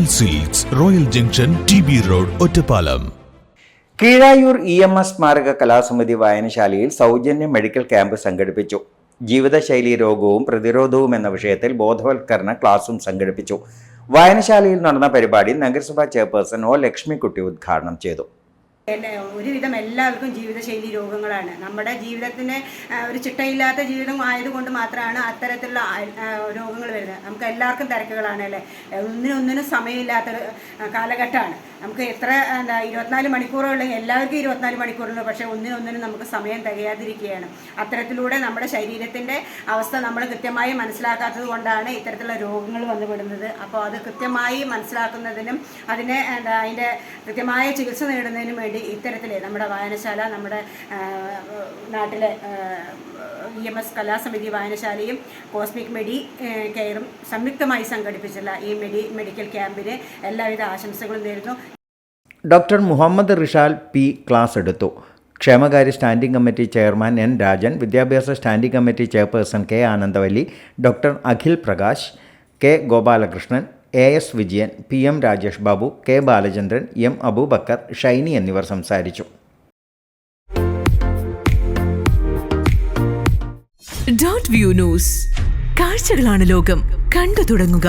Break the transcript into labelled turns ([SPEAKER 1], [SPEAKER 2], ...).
[SPEAKER 1] Royal silks, royal junction, TB road, Ottapalam.
[SPEAKER 2] Keezhayur EMS സ്മാരക കലാസമിതി വായനശാലയിൽ സൗജന്യ medical camp സംഘടിപ്പിച്ചു. ജീവിതശൈലി രോഗവും പ്രതിരോധവും എന്ന വിഷയത്തിൽ ബോധവൽക്കരണ ക്ലാസും സംഘടിപ്പിച്ചു. വായനശാലയിൽ നടന്ന പരിപാടി നഗരസഭാ ചെയർപേഴ്സൺ O. ലക്ഷ്മിക്കുട്ടി ഉദ്ഘാടനം ചെയ്തു.
[SPEAKER 3] ഒരുവിധം എല്ലാവർക്കും ജീവിതശൈലി രോഗങ്ങളാണ്. നമ്മുടെ ജീവിതത്തിന് ഒരു ചിട്ടയില്ലാത്ത ജീവിതം ആയതുകൊണ്ട് മാത്രമാണ് അത്തരത്തിലുള്ള രോഗങ്ങൾ വരുന്നത്. നമുക്ക് എല്ലാവർക്കും തിരക്കുകളാണ് അല്ലേ, ഒന്നിനൊന്നിനും സമയമില്ലാത്തൊരു കാലഘട്ടമാണ്. നമുക്ക് എത്ര 24 മണിക്കൂറുകളുണ്ടെങ്കിൽ എല്ലാവർക്കും 24 മണിക്കൂറുണ്ട്, പക്ഷേ ഒന്നിനൊന്നിനും നമുക്ക് സമയം തികയാതിരിക്കുകയാണ്. അത്തരത്തിലൂടെ നമ്മുടെ ശരീരത്തിൻ്റെ അവസ്ഥ നമ്മൾ കൃത്യമായി മനസ്സിലാക്കാത്തത് കൊണ്ടാണ് ഇത്തരത്തിലുള്ള രോഗങ്ങൾ വന്നുപെടുന്നത്. അപ്പോൾ അത് കൃത്യമായി മനസ്സിലാക്കുന്നതിനും അതിൻ്റെ കൃത്യമായ ചികിത്സ നേടുന്നതിനും വേണ്ടി ഇത്തരത്തിൽ നമ്മുടെ വായനശാല, നമ്മുടെ നാട്ടിലെ EMS കലാസമിതി വായനശാലയും കോസ്മിക് മെഡി കെയറും സംയുക്തമായി സംഘടിപ്പിച്ചുള്ള ഈ മെഡിക്കൽ ക്യാമ്പിന് എല്ലാവിധ ആശംസകളും നേരുന്നു.
[SPEAKER 2] Doctor Muhammad Rishal P class എടുത്തു. ക്ഷേമകാര്യ standing committee chairman N. Rajan, വിദ്യാഭ്യാസ standing committee chairperson K. Anandavalli, doctor Akhil Prakash, K. Gopalakrishnan, AS Vijayan, PM Rajesh Babu, K. Balachandran, M. Abubakar, Shiny എന്നിവർ സംസാരിച്ചു.
[SPEAKER 4] .view ന്യൂസ്, കാഴ്ചകളാണ് ലോകം, കണ്ടു തുടങ്ങുക.